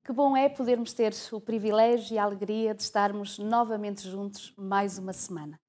Que bom é podermos ter o privilégio e a alegria de estarmos novamente juntos mais uma semana.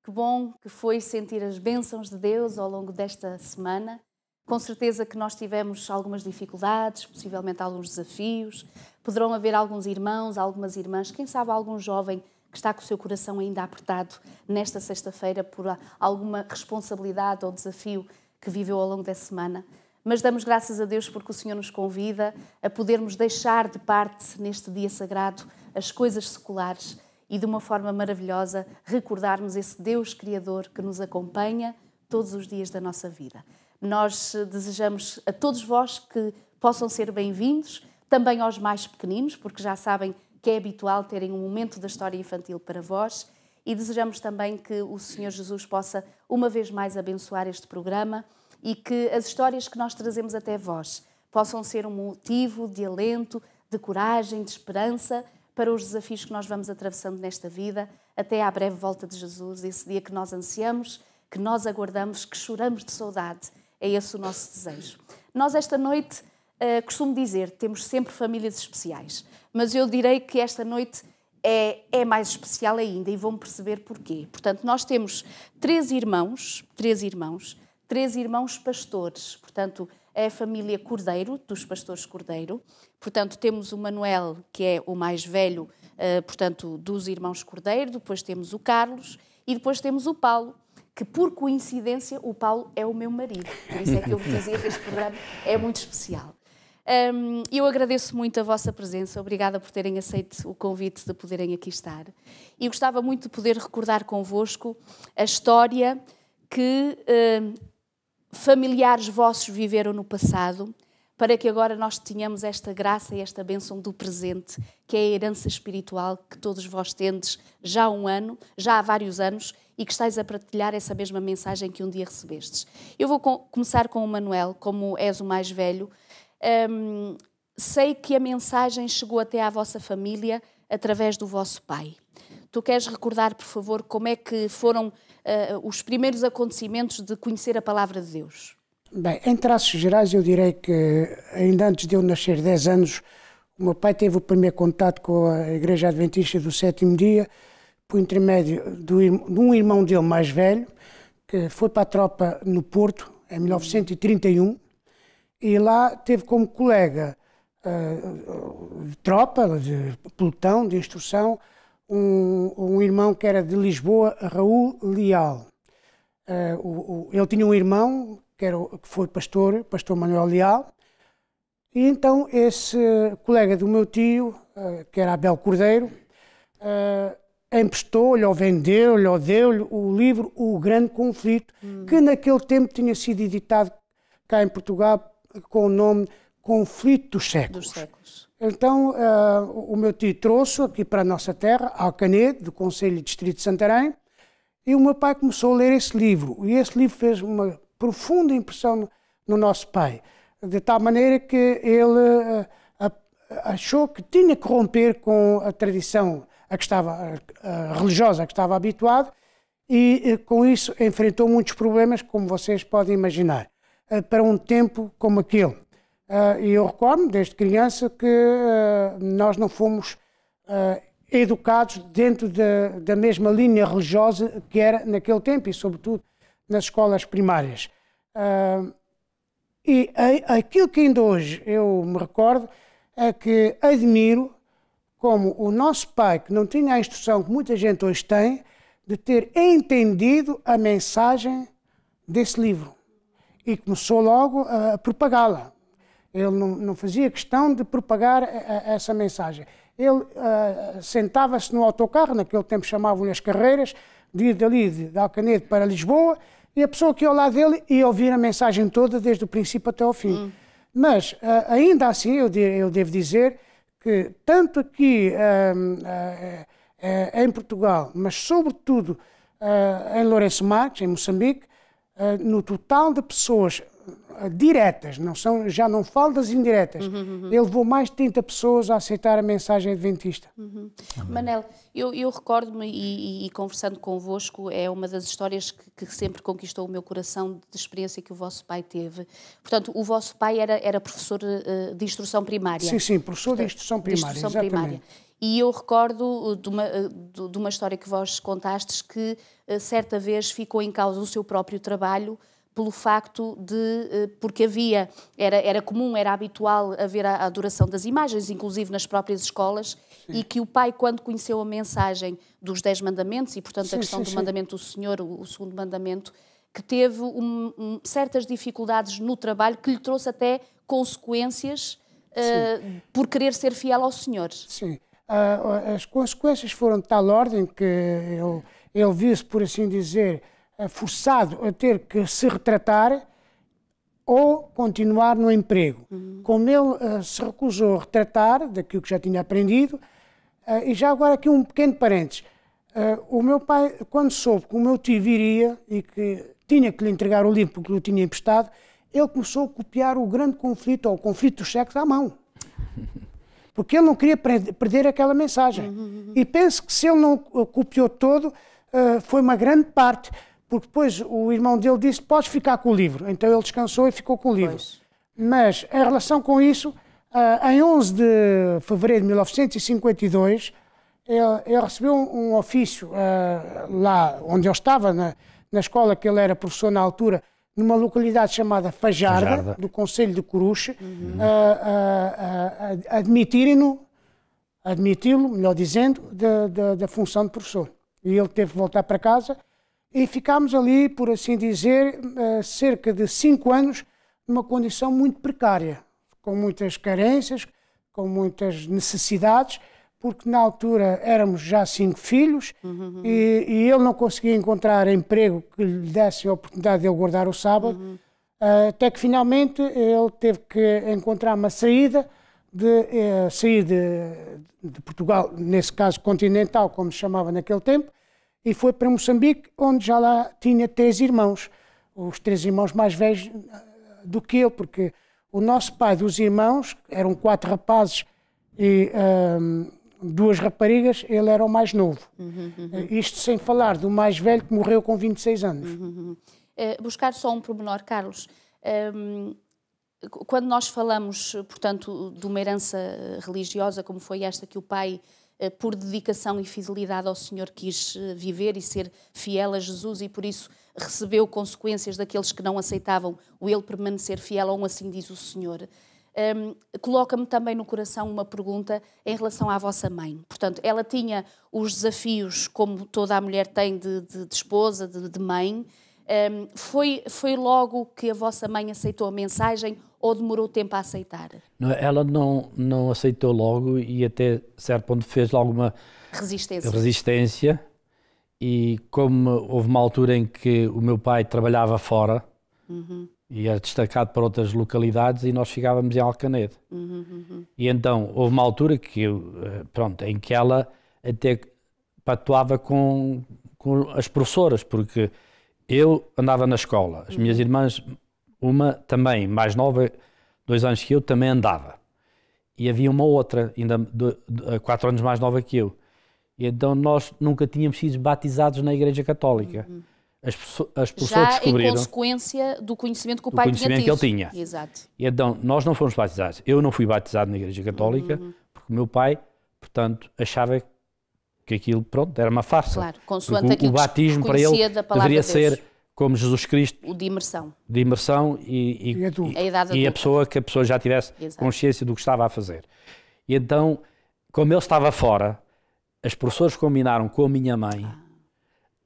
Que bom que foi sentir as bênçãos de Deus ao longo desta semana. Com certeza que nós tivemos algumas dificuldades, possivelmente alguns desafios. Poderão haver alguns irmãos, algumas irmãs, quem sabe algum jovem que está com o seu coração ainda apertado nesta sexta-feira por alguma responsabilidade ou desafio que viveu ao longo da semana. Mas damos graças a Deus porque o Senhor nos convida a podermos deixar de parte neste dia sagrado as coisas seculares e de uma forma maravilhosa recordarmos esse Deus Criador que nos acompanha todos os dias da nossa vida. Nós desejamos a todos vós que possam ser bem-vindos, também aos mais pequeninos, porque já sabem que é habitual terem um momento da história infantil para vós, e desejamos também que o Senhor Jesus possa uma vez mais abençoar este programa e que as histórias que nós trazemos até vós possam ser um motivo de alento, de coragem, de esperança para os desafios que nós vamos atravessando nesta vida, até à breve volta de Jesus, esse dia que nós ansiamos, que nós aguardamos, que choramos de saudade. É esse o nosso desejo. Nós esta noite, costumo dizer, temos sempre famílias especiais, mas eu direi que esta noite é mais especial ainda e vão perceber porquê. Portanto, nós temos três irmãos pastores, portanto, é a família Cordeiro, dos pastores Cordeiro. Portanto, temos o Manuel, que é o mais velho, portanto, dos irmãos Cordeiro, depois temos o Carlos e depois temos o Paulo, que por coincidência o Paulo é o meu marido. Por isso é que eu vos dizia que este programa é muito especial. Eu agradeço muito a vossa presença, obrigada por terem aceito o convite de poderem aqui estar. E gostava muito de poder recordar convosco a história que familiares vossos viveram no passado, para que agora nós tenhamos esta graça e esta bênção do presente, que é a herança espiritual que todos vós tendes já há vários anos, e que estáis a partilhar essa mesma mensagem que um dia recebestes. Eu vou começar com o Manuel, como és o mais velho. Sei que a mensagem chegou até à vossa família através do vosso pai. Tu queres recordar, por favor, como é que foram os primeiros acontecimentos de conhecer a palavra de Deus? Bem, em traços gerais eu direi que ainda antes de eu nascer, 10 anos, o meu pai teve o primeiro contato com a Igreja Adventista do Sétimo Dia, por intermédio de um irmão dele mais velho, que foi para a tropa no Porto, em 1931, e lá teve como colega de tropa, de pelotão, de instrução, um irmão que era de Lisboa, Raul Leal. Ele tinha um irmão que foi pastor Manuel Leal, e então esse colega do meu tio, que era Abel Cordeiro, emprestou-lhe ou vendeu-lhe ou deu-lhe o livro O Grande Conflito, que naquele tempo tinha sido editado cá em Portugal com o nome Conflito dos Séculos. Então o meu tio trouxe-o aqui para a nossa terra, Alcanedo, do Conselho e Distrito de Santarém, e o meu pai começou a ler esse livro. E esse livro fez uma profunda impressão no nosso pai, de tal maneira que ele achou que tinha que romper com a tradição religiosa a que estava habituado, e com isso enfrentou muitos problemas, como vocês podem imaginar, para um tempo como aquele. E eu recordo, desde criança, que nós não fomos educados dentro da mesma linha religiosa que era naquele tempo, e sobretudo nas escolas primárias. E aquilo que ainda hoje eu me recordo é que admiro como o nosso pai, que não tinha a instrução que muita gente hoje tem, de ter entendido a mensagem desse livro e começou logo a propagá-la. Ele não fazia questão de propagar essa mensagem. Ele sentava-se no autocarro, naquele tempo chamavam-lhe as carreiras, de ir dali de Alcanedo para Lisboa, e a pessoa que ia ao lado dele ia ouvir a mensagem toda, desde o princípio até ao fim. Mas, ainda assim, eu devo dizer que tanto aqui em Portugal, mas sobretudo em Lourenço Marques, em Moçambique, no total de pessoas diretas, já não falo das indiretas. Ele levou mais de 30 pessoas a aceitar a mensagem adventista. Manel, eu recordo-me e conversando convosco, é uma das histórias que sempre conquistou o meu coração de experiência que o vosso pai teve. Portanto, o vosso pai era professor de instrução primária. Sim, professor de instrução primária, exatamente. E eu recordo de uma história que vós contastes que certa vez ficou em causa o seu próprio trabalho pelo facto de, porque era comum, era habitual haver a adoração das imagens, inclusive nas próprias escolas, e que o pai, quando conheceu a mensagem dos 10 mandamentos, e portanto a questão do mandamento do Senhor, o segundo mandamento, que teve certas dificuldades no trabalho, que lhe trouxe até consequências por querer ser fiel ao Senhor. Sim, as consequências foram de tal ordem que ele viu-se, por assim dizer, forçado a ter que se retratar ou continuar no emprego. Como ele se recusou a retratar daquilo que já tinha aprendido, e já agora aqui um pequeno parênteses, o meu pai, quando soube que o meu tio viria e que tinha que lhe entregar o livro porque lhe tinha emprestado, ele começou a copiar o grande conflito, ou o conflito dos séculos, à mão. Porque ele não queria perder aquela mensagem. E penso que se ele não copiou todo, foi uma grande parte, porque depois o irmão dele disse, podes ficar com o livro. Então ele descansou e ficou com o livro. Mas, em relação com isso, em 11 de fevereiro de 1952, ele recebeu um ofício lá onde ele estava, na escola que ele era professor na altura, numa localidade chamada Fajarda, do Concelho de Coruche, admiti-lo, melhor dizendo, da função de professor. E ele teve que voltar para casa e ficámos ali, por assim dizer, cerca de 5 anos, numa condição muito precária, com muitas carências, com muitas necessidades, porque na altura éramos já 5 filhos e ele não conseguia encontrar emprego que lhe desse a oportunidade de ele guardar o sábado, até que finalmente ele teve que encontrar uma saída, sair de Portugal, nesse caso continental, como se chamava naquele tempo, e foi para Moçambique, onde já lá tinha 3 irmãos, os 3 irmãos mais velhos do que ele, porque o nosso pai dos irmãos, eram 4 rapazes e 2 raparigas, ele era o mais novo. Isto sem falar do mais velho que morreu com 26 anos. Buscar só um pormenor, Carlos. Quando nós falamos, portanto, de uma herança religiosa, como foi esta que o pai, por dedicação e fidelidade ao Senhor, quis viver e ser fiel a Jesus e por isso recebeu consequências daqueles que não aceitavam o ele permanecer fiel, ou assim diz o Senhor. Coloca-me também no coração uma pergunta em relação à vossa mãe. Portanto, ela tinha os desafios, como toda a mulher tem, de esposa, de mãe. Foi logo que a vossa mãe aceitou a mensagem ou demorou tempo a aceitar? Ela não aceitou logo e até certo ponto fez alguma resistência. E como houve uma altura em que o meu pai trabalhava fora e era destacado para outras localidades e nós ficávamos em Alcanede. E então houve uma altura que em que ela até patuava com as professoras, porque eu andava na escola, as minhas irmãs, uma também mais nova, 2 anos que eu, também andava. E havia uma outra, ainda 4 anos mais nova que eu. E então nós nunca tínhamos sido batizados na Igreja Católica. As pessoas descobriram... em consequência do conhecimento que o pai tinha tido. Que ele tinha. Exato. E então nós não fomos batizados. Eu não fui batizado na Igreja Católica, porque o meu pai, portanto, achava que aquilo, era uma farsa. Claro, consoante aquilo o batismo para ele deveria ser como Jesus Cristo. O de imersão. De imersão e a pessoa já tivesse consciência do que estava a fazer. E então, como ele estava fora, as professoras combinaram com a minha mãe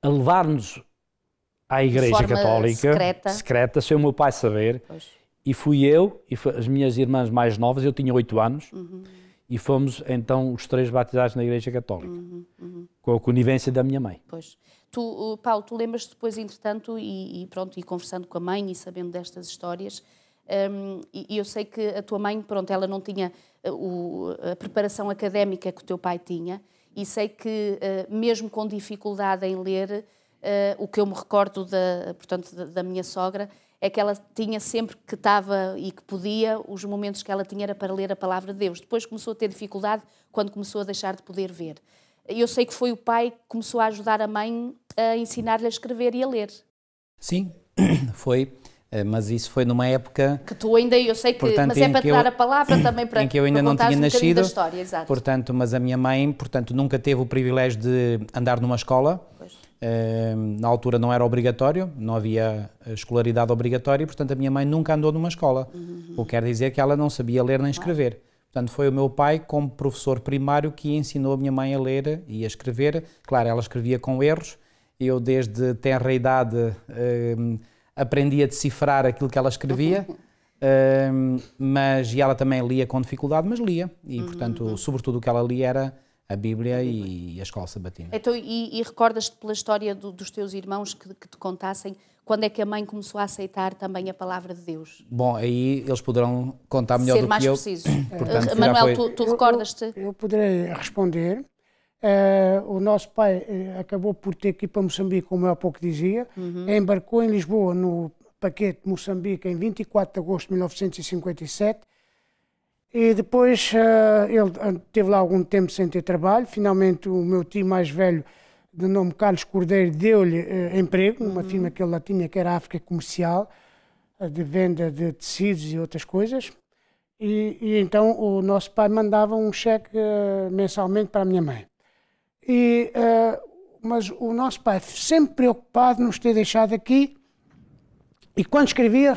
a levar-nos à Igreja Católica, secreta, sem o meu pai saber. E fui eu e as minhas irmãs mais novas, eu tinha 8 anos, e fomos então os 3 batizados na Igreja Católica, com a conivência da minha mãe. Pois. Paulo, tu lembras-te depois, entretanto, e conversando com a mãe e sabendo destas histórias, e eu sei que a tua mãe, ela não tinha a preparação académica que o teu pai tinha, e sei que, mesmo com dificuldade em ler, o que eu me recordo da minha sogra, é que ela tinha sempre que estava e que podia, os momentos que ela tinha era para ler a palavra de Deus. Depois começou a ter dificuldade quando começou a deixar de poder ver. Eu sei que foi o pai que começou a ajudar a mãe a ensinar-lhe a escrever e a ler. Sim, foi, mas isso foi numa época... Que tu ainda, eu sei que, portanto, mas é para te dar a palavra também para em que eu ainda não tinha nascido, da história, exato. Portanto, mas a minha mãe, portanto, nunca teve o privilégio de andar numa escola. Na altura não era obrigatório, não havia escolaridade obrigatória, portanto a minha mãe nunca andou numa escola, o que quer dizer que ela não sabia ler nem escrever. Portanto foi o meu pai como professor primário que ensinou a minha mãe a ler e a escrever. Claro, ela escrevia com erros, eu desde tenra idade aprendi a decifrar aquilo que ela escrevia, e ela também lia com dificuldade, mas lia, e portanto sobretudo o que ela lia era a Bíblia e a escola sabatina. Então, e recordas-te pela história dos teus irmãos que te contassem quando é que a mãe começou a aceitar também a palavra de Deus? Bom, aí eles poderão contar melhor do que eu. Ser mais preciso. Portanto, Manuel, tu recordas-te? Eu poderei responder. O nosso pai acabou por ter que ir para Moçambique, como eu há pouco dizia. Embarcou em Lisboa no paquete Moçambique em 24 de agosto de 1957. E depois ele teve lá algum tempo sem ter trabalho. Finalmente o meu tio mais velho, de nome Carlos Cordeiro, deu-lhe emprego numa firma que ele lá tinha, que era a África Comercial, de venda de tecidos e outras coisas. E então o nosso pai mandava um cheque mensalmente para a minha mãe. Mas o nosso pai, sempre preocupado de nos ter deixado aqui, e quando escrevia,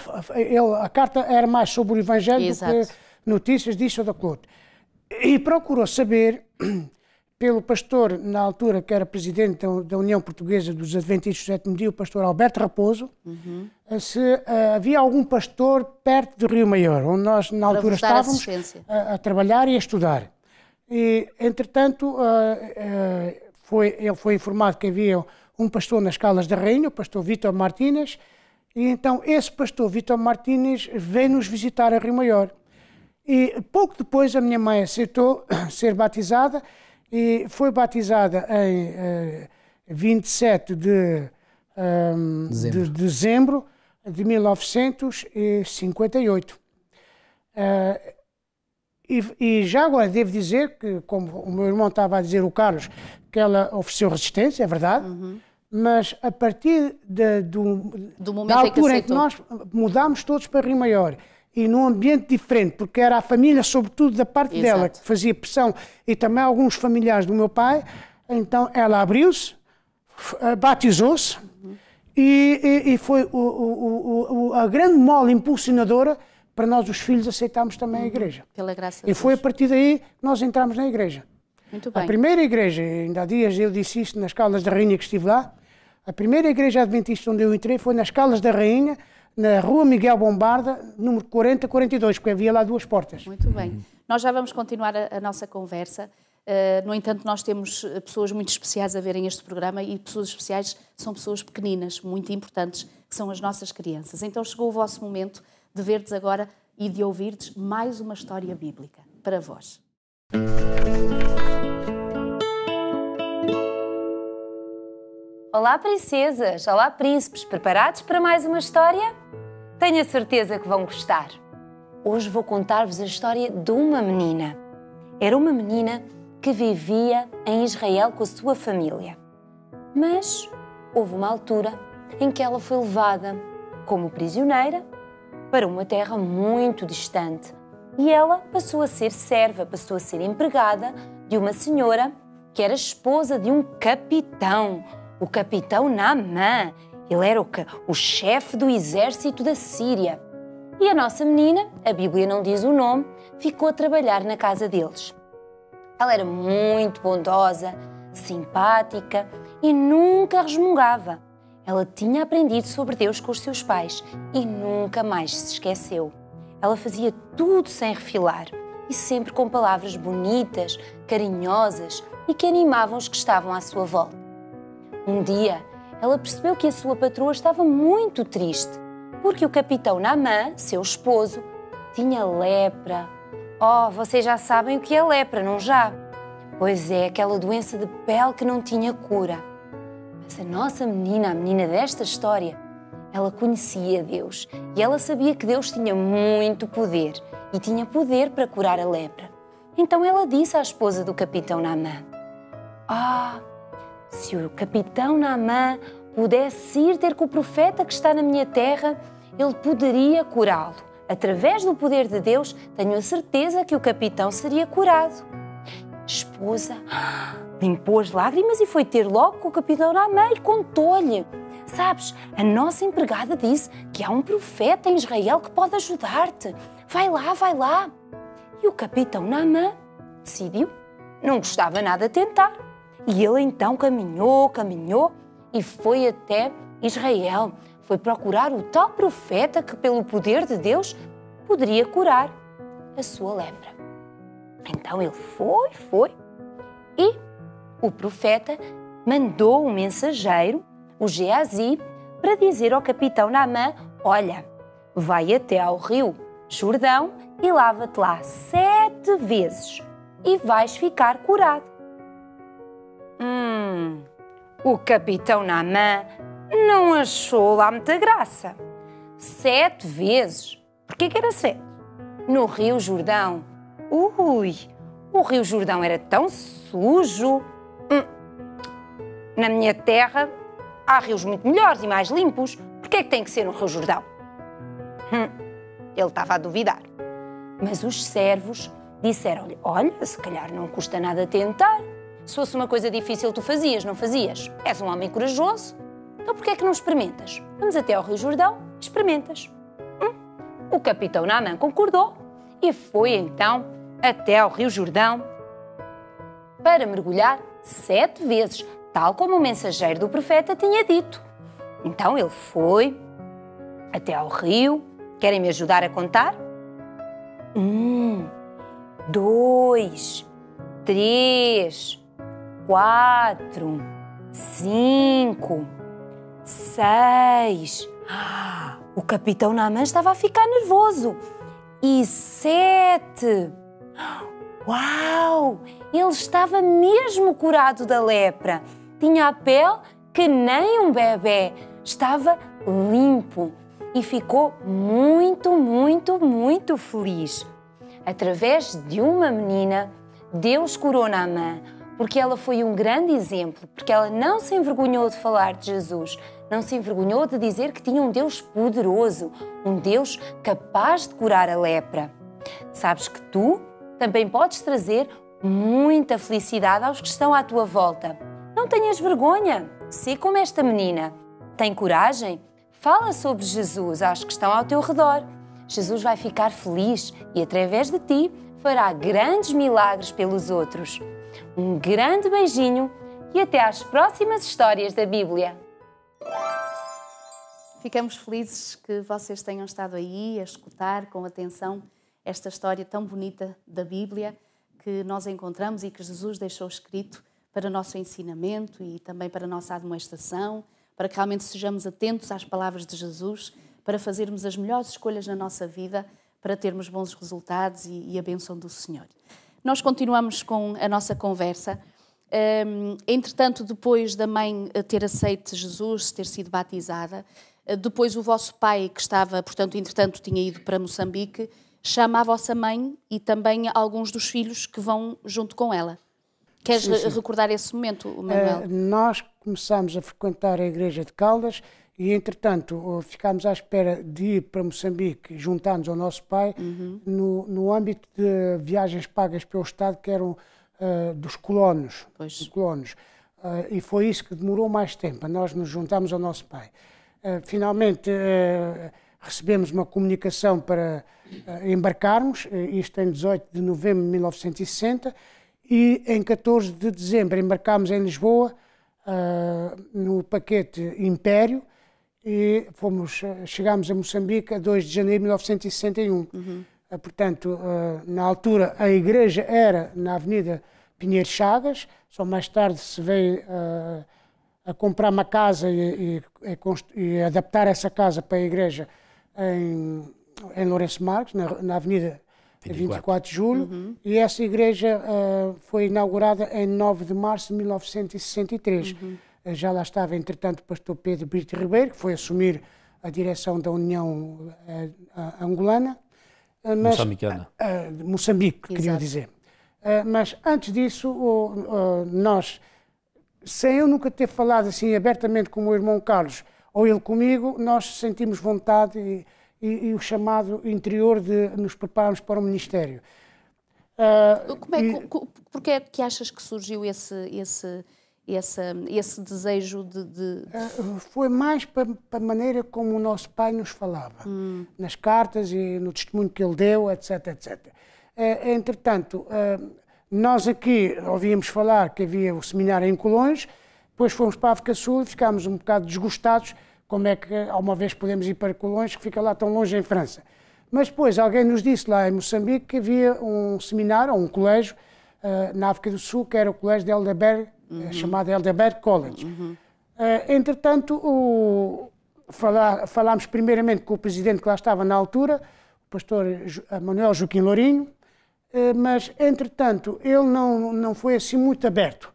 a carta era mais sobre o Evangelho. Exato. Do que notícias disso ou daquilo outro. E procurou saber, pelo pastor, na altura, que era presidente da União Portuguesa dos Adventistas do Sétimo Dia, o pastor Alberto Raposo, se havia algum pastor perto do Rio Maior, onde nós, na altura, estávamos a trabalhar e a estudar. E, entretanto, ele foi informado que havia um pastor nas Caldas da Rainha, o pastor Vítor Martínez, e então esse pastor Vítor Martínez veio nos visitar a Rio Maior. E pouco depois a minha mãe aceitou ser batizada e foi batizada em 27 de dezembro de 1958. E já agora devo dizer que, como o meu irmão estava a dizer, o Carlos, que ela ofereceu resistência, é verdade, mas a partir da altura em que nós mudámos todos para Rio Maior, e num ambiente diferente, porque era a família, sobretudo da parte Exato. Dela, que fazia pressão, e também alguns familiares do meu pai, então ela abriu-se, batizou-se, e foi a grande mola impulsionadora para nós, os filhos, aceitarmos também a igreja. Pela graça de Deus. E foi a partir daí que nós entramos na igreja. Muito bem. A primeira igreja, ainda há dias eu disse isto nas Caldas da Rainha que estive lá, a primeira igreja adventista onde eu entrei foi nas Caldas da Rainha, na Rua Miguel Bombarda, número 4042, porque havia lá 2 portas. Muito bem. Nós já vamos continuar a nossa conversa. No entanto, nós temos pessoas muito especiais a verem este programa e pessoas especiais são pessoas pequeninas, muito importantes, que são as nossas crianças. Então chegou o vosso momento de ver-vos agora e de ouvir-vos mais uma história bíblica para vós. Olá, princesas! Olá, príncipes! Preparados para mais uma história? Tenho a certeza que vão gostar. Hoje vou contar-vos a história de uma menina. Era uma menina que vivia em Israel com a sua família. Mas houve uma altura em que ela foi levada como prisioneira para uma terra muito distante. E ela passou a ser serva, passou a ser empregada de uma senhora que era esposa de um capitão. O capitão Naamã, ele era o chefe do exército da Síria. E a nossa menina, a Bíblia não diz o nome, ficou a trabalhar na casa deles. Ela era muito bondosa, simpática e nunca resmungava. Ela tinha aprendido sobre Deus com os seus pais e nunca mais se esqueceu. Ela fazia tudo sem refilar e sempre com palavras bonitas, carinhosas e que animavam os que estavam à sua volta. Um dia, ela percebeu que a sua patroa estava muito triste, porque o capitão Naamã, seu esposo, tinha lepra. Oh, vocês já sabem o que é lepra, não já? Pois é, aquela doença de pele que não tinha cura. Mas a nossa menina, a menina desta história, ela conhecia Deus e ela sabia que Deus tinha muito poder e tinha poder para curar a lepra. Então ela disse à esposa do capitão Naamã: se o capitão Naamã pudesse ir ter com o profeta que está na minha terra, ele poderia curá-lo. Através do poder de Deus, tenho a certeza que o capitão seria curado. A esposa limpou as lágrimas e foi ter logo com o capitão Naamã e contou-lhe: sabes, a nossa empregada disse que há um profeta em Israel que pode ajudar-te. Vai lá, vai lá. E o capitão Naamã decidiu, não gostava nada de tentar. E ele então caminhou e foi até Israel. Foi procurar o tal profeta que, pelo poder de Deus, poderia curar a sua lepra. Então ele foi e o profeta mandou um mensageiro, o Geazi, para dizer ao capitão Naamã: olha, vai até ao rio Jordão e lava-te lá 7 vezes e vais ficar curado. O capitão Naamã não achou lá muita graça. 7 vezes? Porquê que era 7? No rio Jordão. O rio Jordão era tão sujo. Na minha terra há rios muito melhores e mais limpos. Porquê é que tem que ser no rio Jordão? Ele estava a duvidar. Mas os servos disseram-lhe: olha, se calhar não custa nada tentar. Se fosse uma coisa difícil, tu fazias, não fazias? És um homem corajoso. Então porquê é que não experimentas? Vamos até ao rio Jordão e experimentas. O capitão Naamã concordou e foi então até ao rio Jordão para mergulhar 7 vezes, tal como o mensageiro do profeta tinha dito. Então ele foi até ao rio. Querem me ajudar a contar? 1, 2, 3, 4, 5, 6. O capitão Naamã estava a ficar nervoso. E 7. Uau! Ele estava mesmo curado da lepra. Tinha a pele que nem um bebê. Estava limpo e ficou muito, muito, muito feliz. Através de uma menina, Deus curou Naamã, porque ela foi um grande exemplo, porque ela não se envergonhou de falar de Jesus, não se envergonhou de dizer que tinha um Deus poderoso, um Deus capaz de curar a lepra. Sabes que tu também podes trazer muita felicidade aos que estão à tua volta. Não tenhas vergonha, sê como esta menina. Tem coragem? Fala sobre Jesus aos que estão ao teu redor. Jesus vai ficar feliz e, através de ti, fará grandes milagres pelos outros. Um grande beijinho e até às próximas histórias da Bíblia. Ficamos felizes que vocês tenham estado aí a escutar com atenção esta história tão bonita da Bíblia que nós encontramos e que Jesus deixou escrito para o nosso ensinamento e também para a nossa admoestação, para que realmente sejamos atentos às palavras de Jesus, para fazermos as melhores escolhas na nossa vida, para termos bons resultados e a bênção do Senhor. Nós continuamos com a nossa conversa. Entretanto, depois da mãe ter aceito Jesus, ter sido batizada, depois o vosso pai, que estava, portanto, entretanto, tinha ido para Moçambique, chama a vossa mãe e também alguns dos filhos que vão junto com ela. Queres recordar esse momento, Manuel? Nós começámos a frequentar a igreja de Caldas e, entretanto, ficámos à espera de ir para Moçambique, juntar-nos ao nosso pai, no âmbito de viagens pagas pelo Estado, que eram dos colonos. E foi isso que demorou mais tempo, nós nos juntámos ao nosso pai. Finalmente, recebemos uma comunicação para embarcarmos, isto em 18 de novembro de 1960, e em 14 de dezembro embarcámos em Lisboa, no paquete Império, e chegámos a Moçambique a 2 de janeiro de 1961. Portanto, na altura a igreja era na Avenida Pinheiro Chagas, só mais tarde se veio a comprar uma casa e adaptar essa casa para a igreja em Lourenço Marques, na Avenida 24 de Julho, e essa igreja foi inaugurada em 9 de março de 1963. Já lá estava, entretanto, o pastor Pedro Brito Ribeiro, que foi assumir a direção da União Angolana. Moçambicana. Moçambique, queria dizer. Mas antes disso, nós, sem eu nunca ter falado assim abertamente com o meu irmão Carlos, ou ele comigo, nós sentimos vontade e o chamado interior de nos prepararmos para o ministério. Porquê é que achas que surgiu esse desejo de... Foi mais para a maneira como o nosso pai nos falava, nas cartas e no testemunho que ele deu, etc, etc. Entretanto, nós aqui ouvíamos falar que havia o seminário em Colões, depois fomos para a África Sul e ficámos um bocado desgostados, como é que alguma vez podemos ir para Colões, que fica lá tão longe em França. Mas depois alguém nos disse lá em Moçambique que havia um seminário, ou um colégio, na África do Sul, que era o colégio de Helderberg, chamado Helderberg College. Entretanto, falámos primeiramente com o presidente que lá estava na altura, o pastor Manuel Joaquim Lourinho, mas, entretanto, ele não foi assim muito aberto.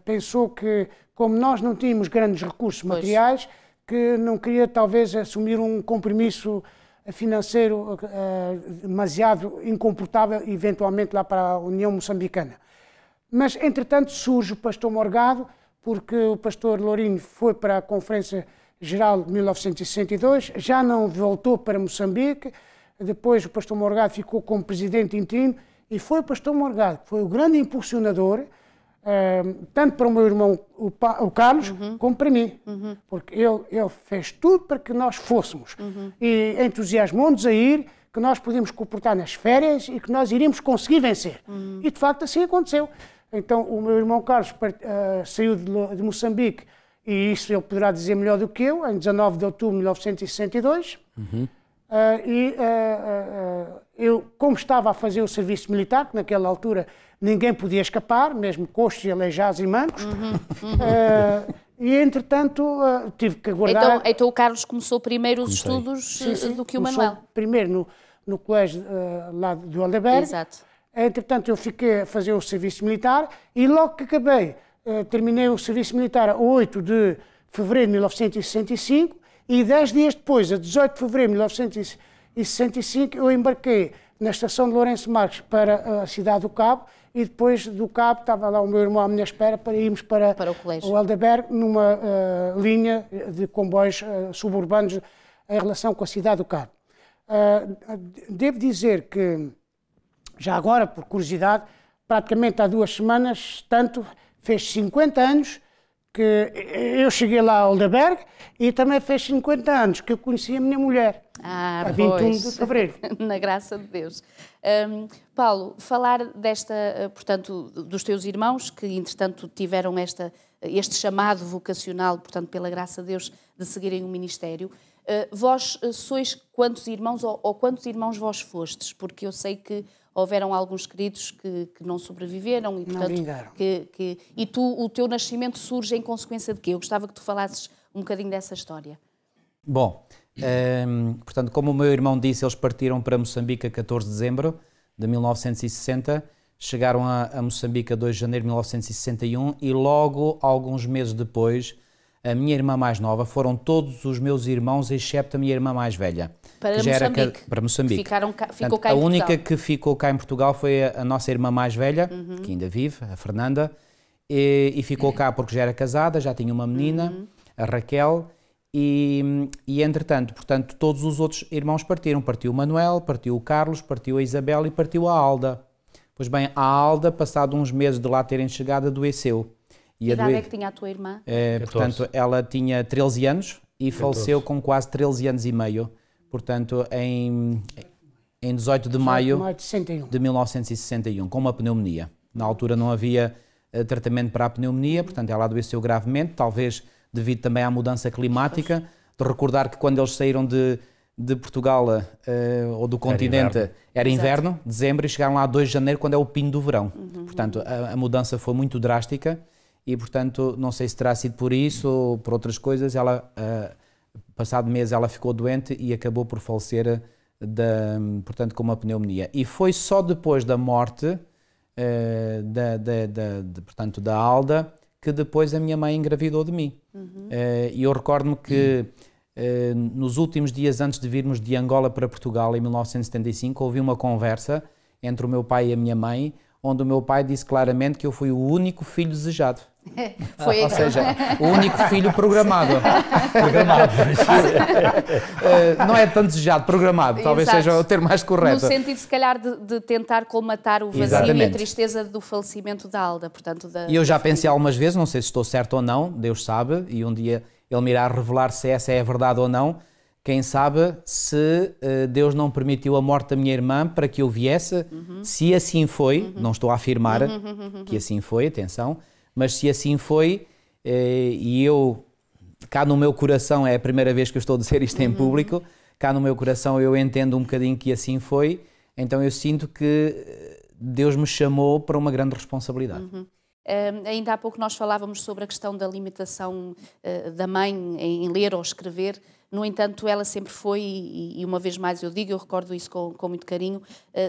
Pensou que, como nós não tínhamos grandes recursos materiais, que não queria talvez assumir um compromisso financeiro demasiado incomportável, eventualmente lá para a União Moçambicana. Mas, entretanto, surge o pastor Morgado, porque o pastor Lourinho foi para a Conferência Geral de 1962, já não voltou para Moçambique, depois o pastor Morgado ficou como presidente interino, e foi o pastor Morgado que foi o grande impulsionador, tanto para o meu irmão, o Carlos, como para mim, porque ele fez tudo para que nós fôssemos, e entusiasmou-nos a ir, que nós podíamos comportar nas férias e que nós iríamos conseguir vencer. E, de facto, assim aconteceu. Então, o meu irmão Carlos saiu de Moçambique, e isso ele poderá dizer melhor do que eu, em 19 de outubro de 1962. Eu, como estava a fazer o serviço militar, que naquela altura ninguém podia escapar, mesmo coxos e aleijados e mancos, e entretanto tive que aguardar... Então o Carlos começou primeiro os estudos do que o Manuel? Primeiro no colégio lá do Helderberg. Exato. Entretanto, eu fiquei a fazer o serviço militar e logo que acabei, terminei o serviço militar a 8 de fevereiro de 1965 e 10 dias depois, a 18 de fevereiro de 1965, eu embarquei na estação de Lourenço Marques para a cidade do Cabo e depois do Cabo estava lá o meu irmão à minha espera para irmos para o Helderberg numa linha de comboios suburbanos em relação com a cidade do Cabo. Devo dizer que já agora, por curiosidade, praticamente há 2 semanas, tanto, fez 50 anos que eu cheguei lá ao Helderberg e também fez 50 anos que eu conheci a minha mulher, a 21 de fevereiro. Na graça de Deus. Paulo, falar portanto, dos teus irmãos que, entretanto, tiveram este chamado vocacional, portanto, pela graça de Deus, de seguirem o ministério. Vós sois quantos irmãos ou quantos irmãos vós fostes? Porque eu sei que houveram alguns queridos que não sobreviveram e, portanto, o teu nascimento surge em consequência de quê? Eu gostava que tu falasses um bocadinho dessa história. Bom, portanto, como o meu irmão disse, eles partiram para Moçambique a 14 de dezembro de 1960, chegaram a Moçambique a 2 de janeiro de 1961 e logo, alguns meses depois, a minha irmã mais nova, foram todos os meus irmãos, excepto a minha irmã mais velha. Para Moçambique. Ficou cá em Portugal. A única que ficou cá em Portugal foi a nossa irmã mais velha, que ainda vive, a Fernanda, e ficou cá porque já era casada, já tinha uma menina, a Raquel, e entretanto, portanto, todos os outros irmãos partiram. Partiu o Manuel, partiu o Carlos, partiu a Isabel e partiu a Alda. Pois bem, a Alda, passado uns meses de lá terem chegado, adoeceu. Que idade é que tinha a tua irmã? Portanto, ela tinha 13 anos e faleceu com quase 13 anos e meio. Portanto, em 18 de maio de 1961, com uma pneumonia. Na altura não havia tratamento para a pneumonia, portanto ela adoeceu gravemente, talvez devido também à mudança climática. De recordar que quando eles saíram de Portugal ou do continente era inverno, dezembro, e chegaram lá a 2 de janeiro, quando é o pino do verão. Portanto, a mudança foi muito drástica. E, portanto, não sei se terá sido por isso ou por outras coisas, ela, passado mês, ela ficou doente e acabou por falecer, portanto, com uma pneumonia. E foi só depois da morte, portanto, da Alda, que depois a minha mãe engravidou de mim. E eu recordo-me que nos últimos dias antes de virmos de Angola para Portugal, em 1975, houve uma conversa entre o meu pai e a minha mãe, onde o meu pai disse claramente que eu fui o único filho desejado. Ou seja, o único filho programado. Não é tanto desejado, programado, talvez seja o termo mais correto. No sentido, se calhar, de tentar colmatar o vazio e a tristeza do falecimento da Alda. Portanto, e eu já pensei algumas vezes, não sei se estou certo ou não, Deus sabe, e um dia Ele me irá revelar se essa é a verdade ou não. Quem sabe se Deus não permitiu a morte da minha irmã para que eu viesse, se assim foi, não estou a afirmar que assim foi, atenção, mas se assim foi, e eu, cá no meu coração, é a primeira vez que eu estou a dizer isto em público, cá no meu coração eu entendo um bocadinho que assim foi, então eu sinto que Deus me chamou para uma grande responsabilidade. Ainda há pouco nós falávamos sobre a questão da limitação da mãe em ler ou escrever. No entanto, ela sempre foi, e uma vez mais eu recordo isso com muito carinho,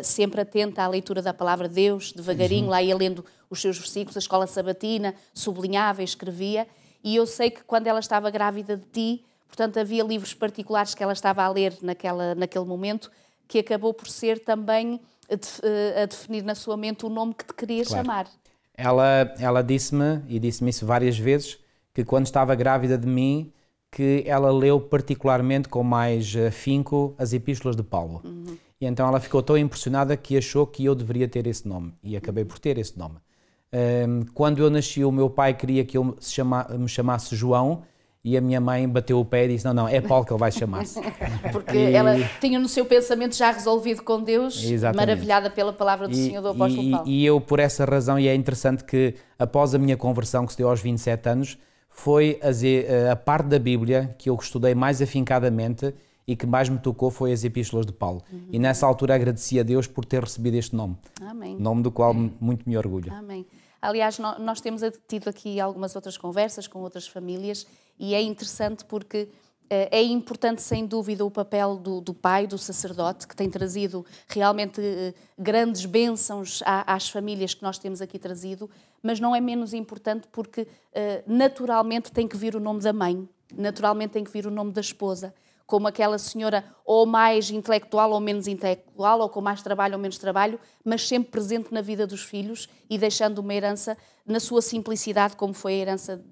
sempre atenta à leitura da palavra de Deus, devagarinho, lá ia lendo os seus versículos, a escola sabatina, sublinhava e escrevia. E eu sei que quando ela estava grávida de ti, portanto, havia livros particulares que ela estava a ler naquele momento, que acabou por ser também a definir na sua mente o nome que te queria chamar. Ela disse-me, e disse-me isso várias vezes, que quando estava grávida de mim, que ela leu particularmente com mais afinco as epístolas de Paulo. E então ela ficou tão impressionada que achou que eu deveria ter esse nome. E acabei por ter esse nome. Quando eu nasci, o meu pai queria que eu me chamasse João, e a minha mãe bateu o pé e disse, não, é Paulo que ele vai chamar-se. Porque ela tinha no seu pensamento já resolvido com Deus, maravilhada pela palavra do Senhor do apóstolo Paulo. E eu, por essa razão, e é interessante que após a minha conversão, que se deu aos 27 anos, foi a parte da Bíblia que eu estudei mais afincadamente e que mais me tocou foi as epístolas de Paulo. E nessa altura agradeci a Deus por ter recebido este nome. Amém. Nome do qual muito me orgulho. Amém. Aliás, nós temos tido aqui algumas outras conversas com outras famílias e é interessante porque é importante, sem dúvida, o papel do pai, do sacerdote, que tem trazido realmente grandes bênçãos às famílias que nós temos aqui trazido, mas não é menos importante porque naturalmente tem que vir o nome da mãe, naturalmente tem que vir o nome da esposa, como aquela senhora ou mais intelectual ou menos intelectual, ou com mais trabalho ou menos trabalho, mas sempre presente na vida dos filhos e deixando uma herança na sua simplicidade, como foi a herança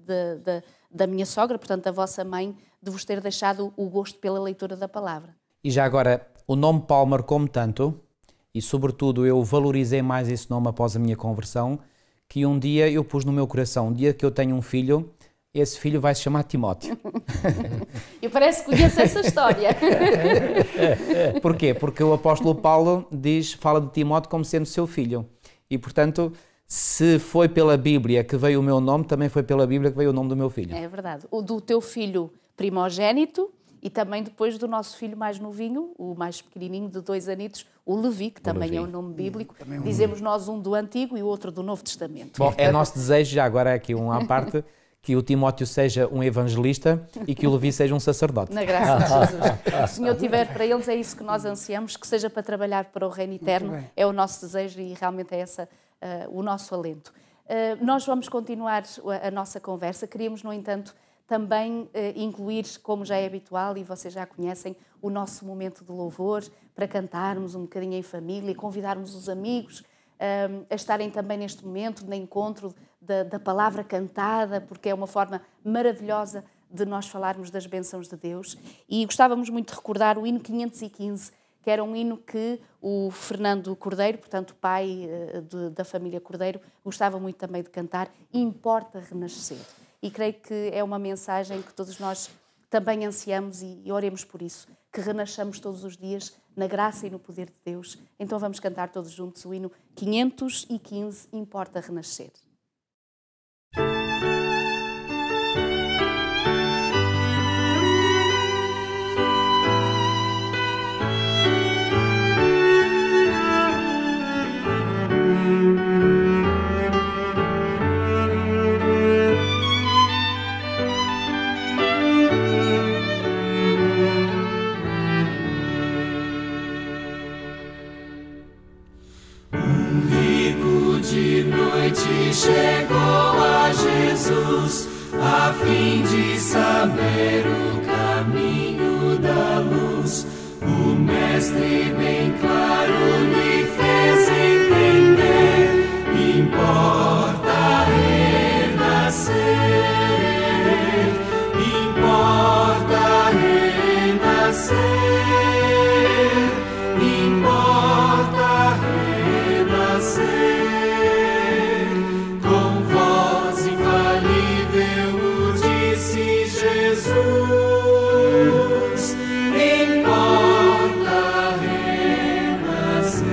da minha sogra, portanto, da vossa mãe, de vos ter deixado o gosto pela leitura da palavra. E já agora, o nome Paulo marcou-me tanto, e sobretudo eu valorizei mais esse nome após a minha conversão, que um dia eu pus no meu coração, um dia que eu tenho um filho, esse filho vai se chamar Timóteo. E parece que conheço essa história. Porquê? Porque o apóstolo Paulo fala de Timóteo como sendo seu filho. E, portanto, se foi pela Bíblia que veio o meu nome, também foi pela Bíblia que veio o nome do meu filho. É verdade. O do teu filho primogénito e também depois do nosso filho mais novinho, o mais pequenininho, de 2 anitos, o Levi, que também é um nome bíblico. Dizemos nós um do Antigo e o outro do Novo Testamento. Bom, é nosso desejo, já agora aqui à parte, que o Timóteo seja um evangelista e que o Levi seja um sacerdote. Na graça de Jesus. Se o Senhor tiver para eles, é isso que nós ansiamos, que seja para trabalhar para o reino eterno. É o nosso desejo e realmente é esse o nosso alento. Nós vamos continuar a nossa conversa. Queríamos, no entanto, também incluir, como já é habitual e vocês já conhecem, o nosso momento de louvor, para cantarmos um bocadinho em família, convidarmos os amigos a estarem também neste momento de encontro da palavra cantada, porque é uma forma maravilhosa de nós falarmos das bênçãos de Deus. E gostávamos muito de recordar o hino 515, que era um hino que o Fernando Cordeiro, portanto pai da família Cordeiro, gostava muito também de cantar, Importa Renascer. E creio que é uma mensagem que todos nós também ansiamos e oremos por isso, que renasçamos todos os dias na graça e no poder de Deus. Então vamos cantar todos juntos o hino 515, Importa Renascer. Chegou a Jesus, a fim de saber o caminho da luz. O Mestre bem claro lhe fez entender, importa renascer, importa renascer, importa renascer. Com voz infalível o disse Jesus, importa renascer.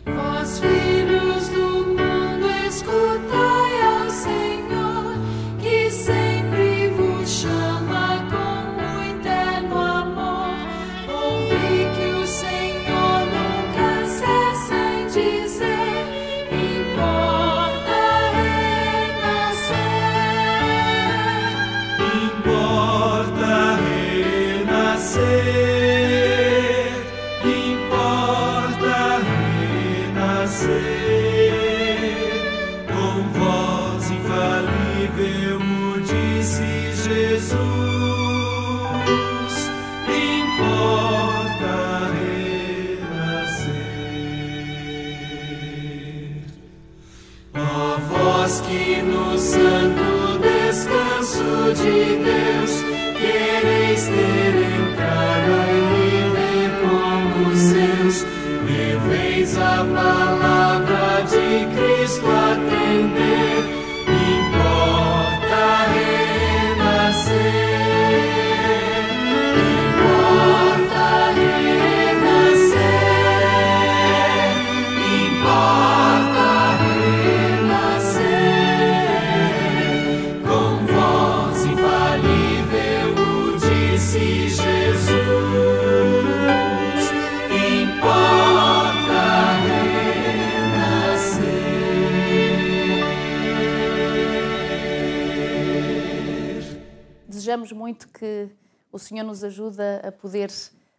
Vós, filhos do mundo, escutai ao Senhor, que sempre vos chama com muito eterno amor. Ouvi que o Senhor nunca cessa em dizer, importa renascer, importa renascer, importa renascer. Com voz infalível o disse Jesus, importa renascer. Ó vós que no santo descanso de Deus quereis ter entrada e viver como os seus, deveis a palavra de Cristo atender, importa renascer, importa renascer, importa renascer. Com voz infalível o disse Jesus, importa renascer. Desejamos muito que o Senhor nos ajude a poder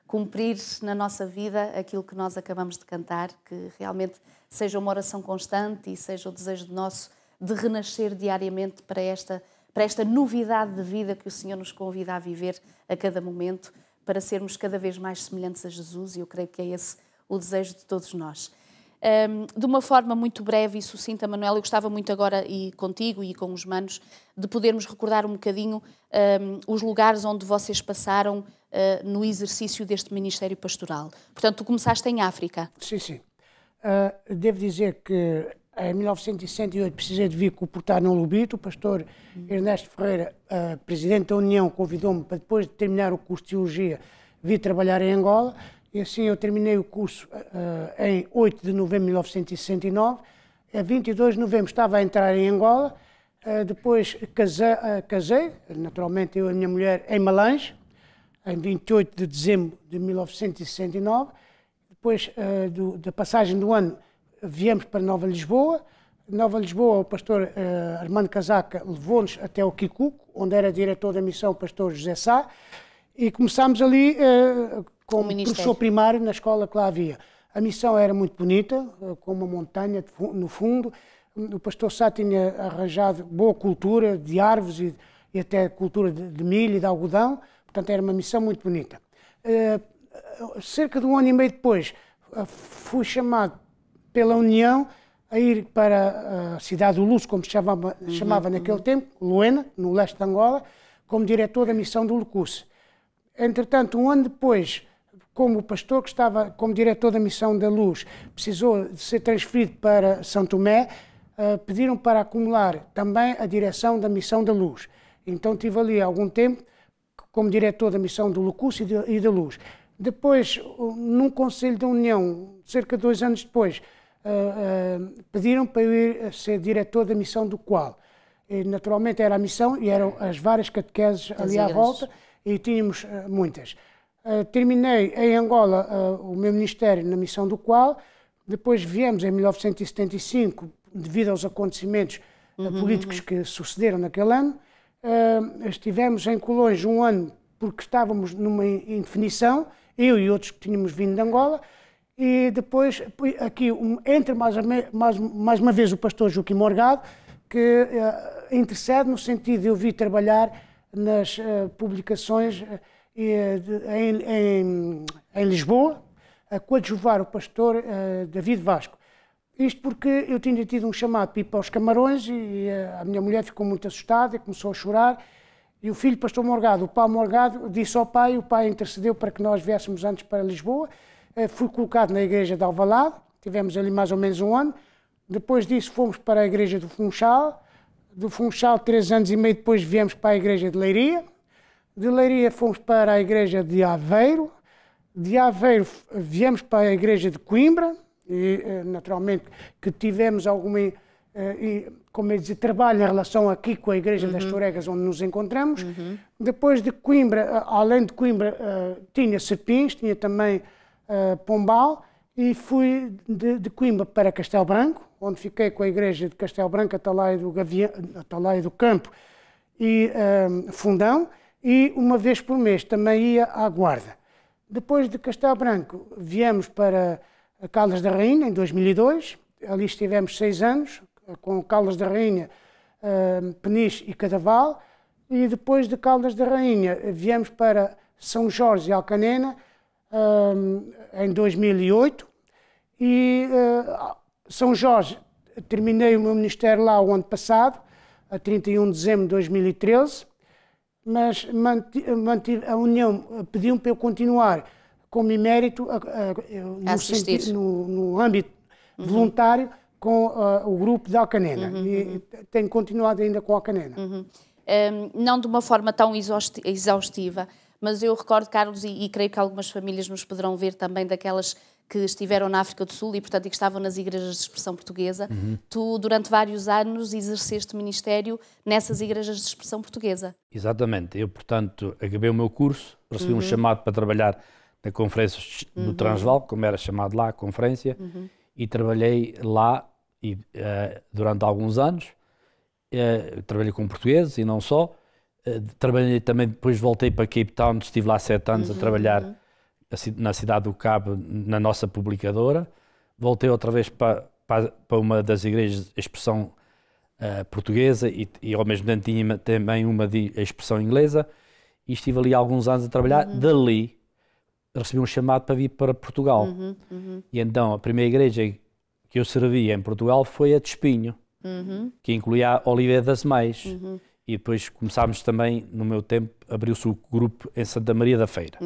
cumprir na nossa vida aquilo que nós acabamos de cantar, que realmente seja uma oração constante e seja o desejo nosso de renascer diariamente para esta novidade de vida que o Senhor nos convida a viver a cada momento, para sermos cada vez mais semelhantes a Jesus, e eu creio que é esse o desejo de todos nós. De uma forma muito breve e sucinta, Manuel, eu gostava muito agora, e contigo e com os manos, de podermos recordar um bocadinho os lugares onde vocês passaram no exercício deste ministério pastoral. Portanto, tu começaste em África. Sim, sim. Devo dizer que em 1968 precisei de vir comportar no Lubito. O pastor Ernesto Ferreira, presidente da União, convidou-me para, depois de terminar o curso de Teologia, vir trabalhar em Angola. E assim eu terminei o curso em 8 de novembro de 1969. A 22 de novembro estava a entrar em Angola. Depois casei, naturalmente eu e a minha mulher, em Malange, em 28 de dezembro de 1969. Depois da passagem do ano, viemos para Nova Lisboa. Nova Lisboa, o pastor Armando Casaca levou-nos até o Kikuku, onde era diretor da missão o pastor José Sá, e começámos ali como professor primário na escola que lá havia. A missão era muito bonita, com uma montanha no fundo. O pastor Sá tinha arranjado boa cultura de árvores e até cultura de milho e de algodão, portanto era uma missão muito bonita. Cerca de um ano e meio depois, fui chamado pela União a ir para a cidade do Luço, como se chamava naquele tempo, Luena, no leste de Angola, como diretor da missão do Lucusse. Entretanto, um ano depois, como o pastor que estava como diretor da missão da Luz precisou de ser transferido para São Tomé, pediram para acumular também a direção da missão da Luz. Então tive ali algum tempo como diretor da missão do Lucusse e da Luz. Depois, num Conselho da União, cerca de 2 anos depois, pediram para eu ir ser diretor da missão do Qual. E, naturalmente era a missão e eram as várias catequeses ali à volta, e tínhamos muitas. Terminei em Angola o meu ministério na missão do Qual. Depois viemos em 1975, devido aos acontecimentos políticos que sucederam naquele ano. Estivemos em Colões um ano porque estávamos numa indefinição, eu e outros que tínhamos vindo de Angola, e depois aqui entra mais uma vez o pastor Joaquim Morgado, que intercede no sentido de eu vir trabalhar nas publicações em Lisboa, a coadjuvar o pastor David Vasco. Isto porque eu tinha tido um chamado para ir para os Camarões e a minha mulher ficou muito assustada e começou a chorar. E o filho, pastor Morgado, o Paulo Morgado, disse ao pai, o pai intercedeu para que nós viéssemos antes para Lisboa. Fui colocado na igreja de Alvalade, tivemos ali mais ou menos um ano. Depois disso fomos para a igreja do Funchal. Do Funchal, 3 anos e meio depois, viemos para a igreja de Leiria. De Leiria fomos para a igreja de Aveiro. De Aveiro viemos para a igreja de Coimbra. E, naturalmente, que tivemos alguma, como é dizer, trabalho em relação aqui com a igreja das Toregas, onde nos encontramos. Depois de Coimbra, além de Coimbra, tinha Serpins, tinha também Pombal, e fui de Coimbra para Castelo Branco, onde fiquei com a igreja de Castelo Branco, Atalaia do Campo e Fundão, e uma vez por mês também ia à Guarda. Depois de Castelo Branco, viemos para Caldas da Rainha, em 2002, ali estivemos 6 anos, com Caldas da Rainha, Peniche e Cadaval, e depois de Caldas da Rainha viemos para São Jorge e Alcanena, em 2008, e São Jorge, terminei o meu ministério lá o ano passado, a 31 de dezembro de 2013, mas a União pediu-me para eu continuar como emérito no âmbito voluntário com o grupo de Alcanena. E tenho continuado ainda com a Alcanena. Não de uma forma tão exaustiva, mas eu recordo, Carlos, e creio que algumas famílias nos poderão ver também, daquelas que estiveram na África do Sul e, portanto, que estavam nas igrejas de expressão portuguesa. Tu, durante vários anos, exerceste ministério nessas igrejas de expressão portuguesa. Exatamente. Eu, portanto, acabei o meu curso, recebi um chamado para trabalhar na Conferência do Transvaal, como era chamado lá, a conferência, e trabalhei lá durante alguns anos. Trabalhei com portugueses e não só. Trabalhei também, depois voltei para Cape Town, estive lá 7 anos a trabalhar na cidade do Cabo, na nossa publicadora. Voltei outra vez para uma das igrejas de expressão portuguesa e ao mesmo tempo tinha também uma de expressão inglesa, e estive ali alguns anos a trabalhar. Dali recebi um chamado para vir para Portugal. E então a primeira igreja que eu servi em Portugal foi a de Espinho, que incluía a Oliveira das Meias. E depois começámos também, no meu tempo, abriu-se o grupo em Santa Maria da Feira.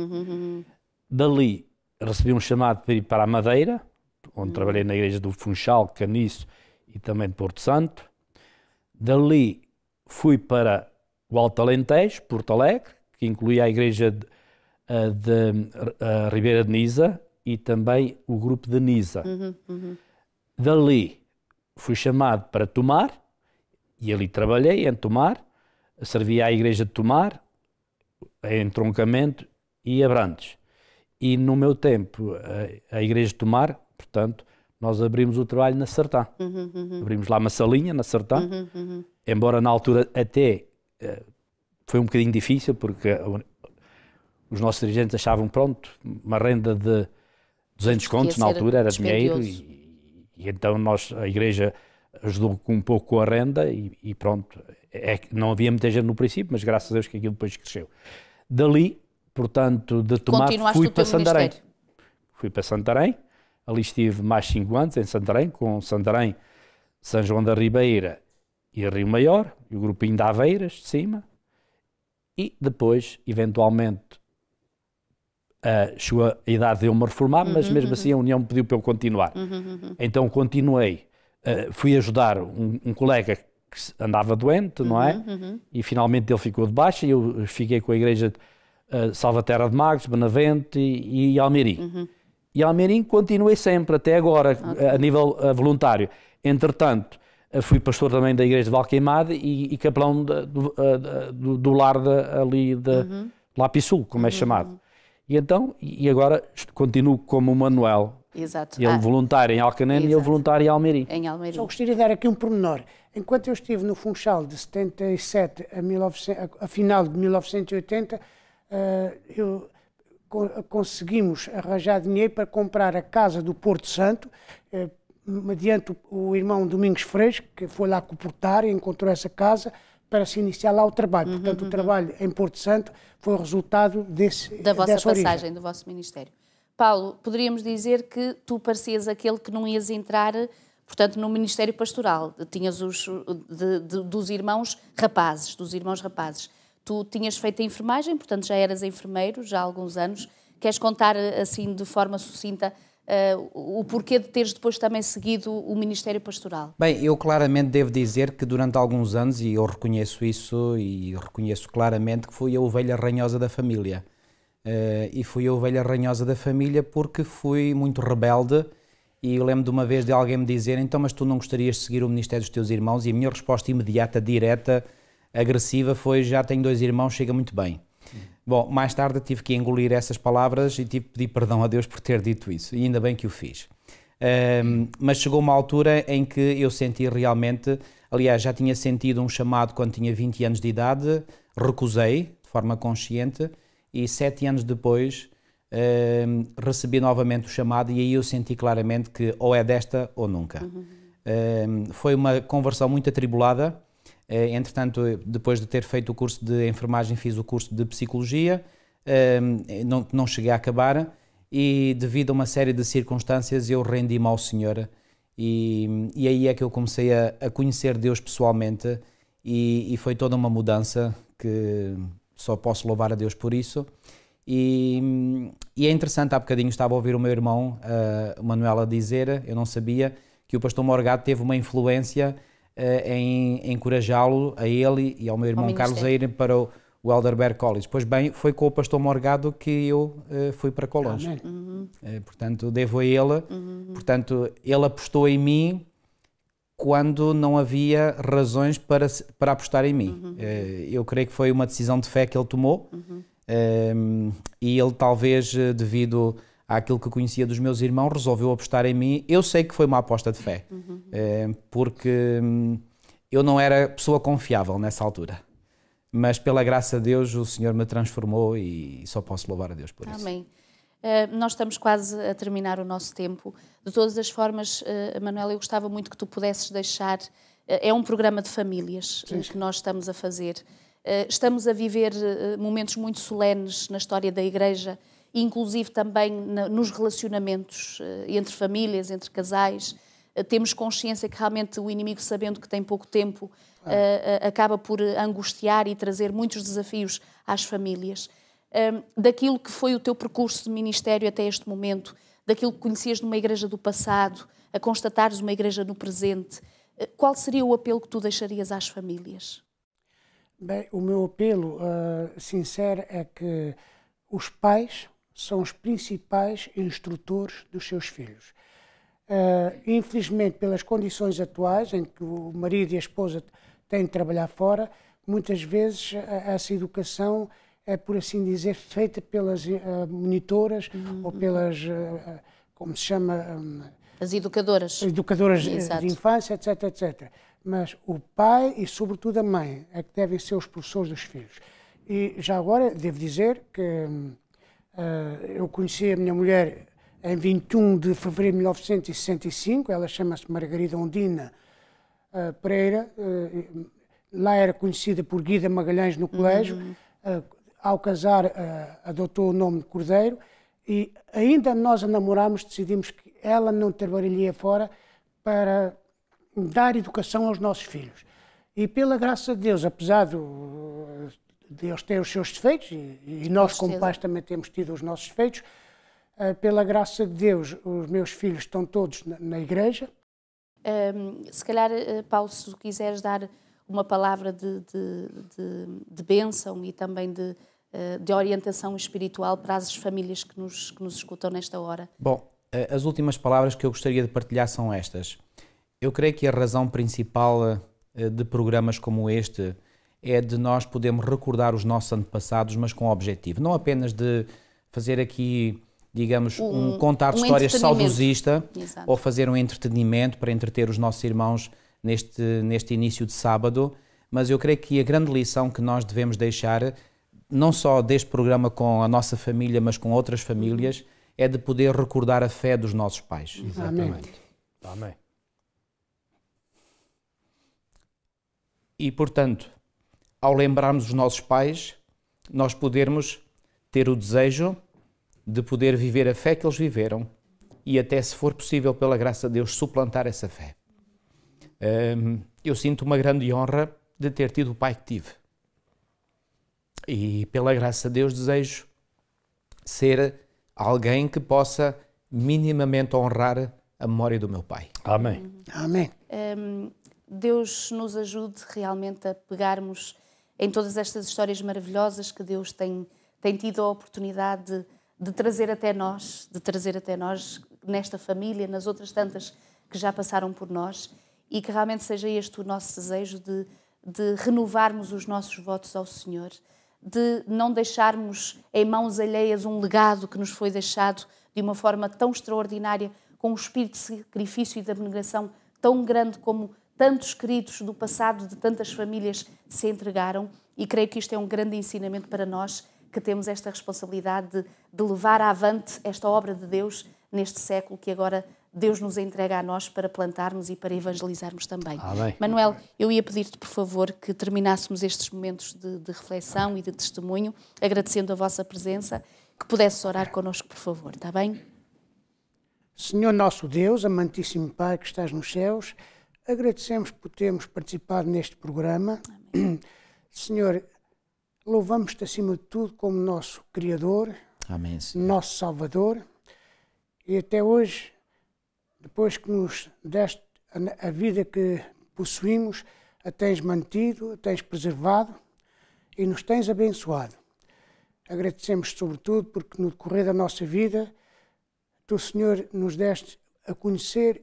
Dali recebi um chamado para ir para a Madeira, onde trabalhei na igreja do Funchal, Caniço e também de Porto Santo. Dali fui para o Alto Alentejo, Porto Alegre, que incluía a igreja de Ribeira de Nisa e também o grupo de Nisa. Dali fui chamado para Tomar e ali trabalhei em Tomar, servi à igreja de Tomar, em Troncamento e Abrantes. E no meu tempo, a igreja de Tomar, portanto, nós abrimos o trabalho na Sertã. Abrimos lá uma salinha na Sertã, embora na altura até foi um bocadinho difícil, porque os nossos dirigentes achavam, pronto, uma renda de 200 contos na altura era dinheiro, e então a igreja ajudou um pouco com a renda e pronto. Não havia muita gente no princípio, mas graças a Deus que aquilo depois cresceu. Dali, portanto, de Tomar, fui para Santarém. Fui para Santarém, ali estive mais 5 anos em Santarém, com Santarém, São João da Ribeira e Rio Maior, e o grupinho de Aveiras de cima, e depois, eventualmente, chegou a idade de eu me reformar, mas mesmo assim a União pediu para eu continuar. Então continuei, fui ajudar um colega que andava doente, não é? E finalmente ele ficou de baixa e eu fiquei com a igreja de Salvaterra de Magos, Benavente e Almeirim. E Almeirim continuei sempre, até agora, a nível voluntário. Entretanto, fui pastor também da igreja de Valqueimade e capelão do lar ali de Lapissul, como é chamado. E então, e agora continuo como o Manuel. Exato. Ele voluntário em Alcanena e eu voluntário em Almeirim. Só gostaria de dar aqui um pormenor. Enquanto eu estive no Funchal de 77 a final de 1980, conseguimos arranjar dinheiro para comprar a casa do Porto Santo, mediante o irmão Domingos Freixo, que foi lá comportar e encontrou essa casa para se iniciar lá o trabalho. Portanto, o trabalho em Porto Santo foi o resultado da vossa passagem, origem. do vosso ministério. Paulo, poderíamos dizer que tu parecias aquele que não ias entrar, portanto, no ministério pastoral. Tinhas dos irmãos rapazes, Tu tinhas feito a enfermagem, portanto, já eras enfermeiro, já há alguns anos. Queres contar, assim, de forma sucinta, o porquê de teres depois também seguido o ministério pastoral? Bem, eu claramente devo dizer que durante alguns anos, e eu reconheço isso e reconheço claramente que fui a ovelha ranhosa da família. E fui a ovelha ranhosa da família porque fui muito rebelde e eu lembro de uma vez de alguém me dizer: então, mas tu não gostarias de seguir o ministério dos teus irmãos? E a minha resposta imediata, direta, agressiva foi: já tenho 2 irmãos, chega muito bem. Bom, mais tarde tive que engolir essas palavras e tive que pedir perdão a Deus por ter dito isso, e ainda bem que o fiz. Mas chegou uma altura em que eu senti realmente, aliás, já tinha sentido um chamado quando tinha 20 anos de idade, recusei de forma consciente, e 7 anos depois recebi novamente o chamado, e aí eu senti claramente que ou é desta ou nunca. Foi uma conversão muito atribulada. Entretanto, depois de ter feito o curso de enfermagem, fiz o curso de psicologia, não cheguei a acabar, e devido a uma série de circunstâncias eu rendi-me ao Senhor, e aí é que eu comecei a conhecer Deus pessoalmente, e foi toda uma mudança que só posso louvar a Deus por isso. E é interessante, há bocadinho estava a ouvir o meu irmão, Manuel, a dizer, eu não sabia, que o pastor Morgado teve uma influência em encorajá-lo, a ele e ao meu irmão Carlos, a irem para o Elderberg College. Pois bem, foi com o pastor Morgado que eu fui para Colônia. Portanto, devo a ele. Portanto, ele apostou em mim quando não havia razões para apostar em mim. Eu creio que foi uma decisão de fé que ele tomou, e ele talvez, devido àquilo que conhecia dos meus irmãos, resolveu apostar em mim. Eu sei que foi uma aposta de fé, porque eu não era pessoa confiável nessa altura. Mas pela graça de Deus o Senhor me transformou e só posso louvar a Deus por isso. Amém. Nós estamos quase a terminar o nosso tempo. De todas as formas, Manuel, eu gostava muito que tu pudesses deixar... É um programa de famílias que nós estamos a fazer. Estamos a viver momentos muito solenes na história da Igreja, inclusive também nos relacionamentos entre famílias, entre casais. Temos consciência que realmente o inimigo, sabendo que tem pouco tempo, acaba por angustiar e trazer muitos desafios às famílias. Daquilo que foi o teu percurso de ministério até este momento, daquilo que conhecias de uma igreja do passado, a constatares uma igreja no presente, qual seria o apelo que tu deixarias às famílias? Bem, o meu apelo sincero é que os pais são os principais instrutores dos seus filhos. Infelizmente, pelas condições atuais, em que o marido e a esposa têm de trabalhar fora, muitas vezes essa educação é, por assim dizer, feita pelas monitoras ou pelas, como se chama... As educadoras. Educadoras de infância, etc, etc. Mas o pai e, sobretudo, a mãe é que devem ser os professores dos filhos. E já agora, devo dizer que eu conheci a minha mulher em 21 de fevereiro de 1965, ela chama-se Margarida Ondina Pereira, lá era conhecida por Guida Magalhães no colégio, ao casar adotou o nome de Cordeiro, e ainda nós a namorámos, decidimos que ela não trabalharia fora para dar educação aos nossos filhos. E pela graça de Deus, apesar de eles terem os seus defeitos, e nós como pais também temos tido os nossos defeitos, pela graça de Deus, os meus filhos estão todos na igreja. Se calhar, Paulo, se tu quiseres dar uma palavra de bênção e também de orientação espiritual para as famílias que nos escutam nesta hora. Bom, as últimas palavras que eu gostaria de partilhar são estas. Eu creio que a razão principal de programas como este é de nós podermos recordar os nossos antepassados, mas com objetivo. Não apenas de fazer aqui, digamos, contar histórias saudosista, ou fazer um entretenimento para entreter os nossos irmãos neste início de sábado, mas eu creio que a grande lição que nós devemos deixar não só deste programa com a nossa família, mas com outras famílias, é de poder recordar a fé dos nossos pais. Exatamente. Amém. E, portanto, ao lembrarmos os nossos pais, nós podermos ter o desejo de poder viver a fé que eles viveram e até, se for possível, pela graça de Deus, suplantar essa fé. Eu sinto uma grande honra de ter tido o pai que tive. E, pela graça de Deus, desejo ser alguém que possa minimamente honrar a memória do meu pai. Amém. Amém. Deus nos ajude realmente a pegarmos em todas estas histórias maravilhosas que Deus tem tido a oportunidade de trazer até nós, nesta família, nas outras tantas que já passaram por nós, e que realmente seja este o nosso desejo de renovarmos os nossos votos ao Senhor, de não deixarmos em mãos alheias um legado que nos foi deixado de uma forma tão extraordinária, com um espírito de sacrifício e de abnegação tão grande como tantos queridos do passado de tantas famílias se entregaram, e creio que isto é um grande ensinamento para nós, que temos esta responsabilidade de levar avante esta obra de Deus neste século que agora Deus nos entrega a nós para plantarmos e para evangelizarmos também. Amém. Manuel, eu ia pedir-te, por favor, que terminássemos estes momentos de reflexão e de testemunho, agradecendo a vossa presença, que pudesses orar connosco, por favor, está bem? Senhor nosso Deus, amantíssimo Pai que estás nos céus, agradecemos por termos participado neste programa. Amém. Senhor, louvamos-te acima de tudo como nosso Criador, Amém, Senhor. Nosso Salvador, e até hoje, depois que nos deste a vida que possuímos, a tens mantido, a tens preservado e nos tens abençoado. Agradecemos sobretudo porque no decorrer da nossa vida, tu, Senhor, nos deste a conhecer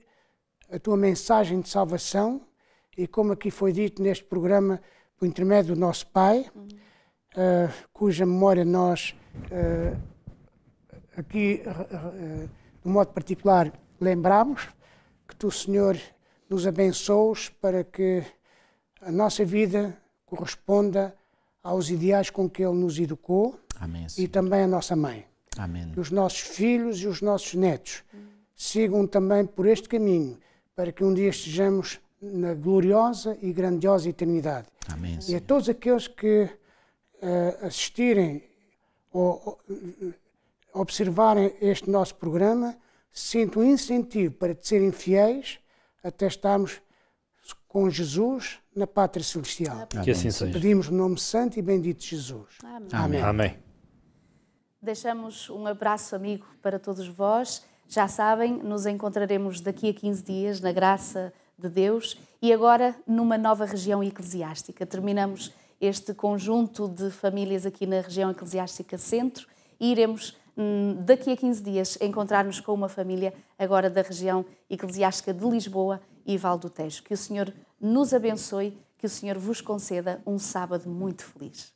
a tua mensagem de salvação e, como aqui foi dito neste programa, por intermédio do nosso Pai, cuja memória nós aqui, de modo particular, lembramos, que tu, Senhor, nos abençoes para que a nossa vida corresponda aos ideais com que Ele nos educou. Amém, e também a nossa mãe. Amém. Que os nossos filhos e os nossos netos sigam também por este caminho, para que um dia estejamos na gloriosa e grandiosa eternidade. Amém, e a todos aqueles que assistirem ou observarem este nosso programa, sinto um incentivo para serem fiéis até estarmos com Jesus na Pátria Celestial. Que assim seja. Pedimos no nome santo e bendito de Jesus. Amém. Amém. Amém. Deixamos um abraço amigo para todos vós. Já sabem, nos encontraremos daqui a 15 dias, na graça de Deus, e agora numa nova região eclesiástica. Terminamos este conjunto de famílias aqui na região eclesiástica Centro e iremos, daqui a 15 dias, encontrar-nos com uma família agora da região eclesiástica de Lisboa e Val do Tejo. Que o Senhor nos abençoe, que o Senhor vos conceda um sábado muito feliz.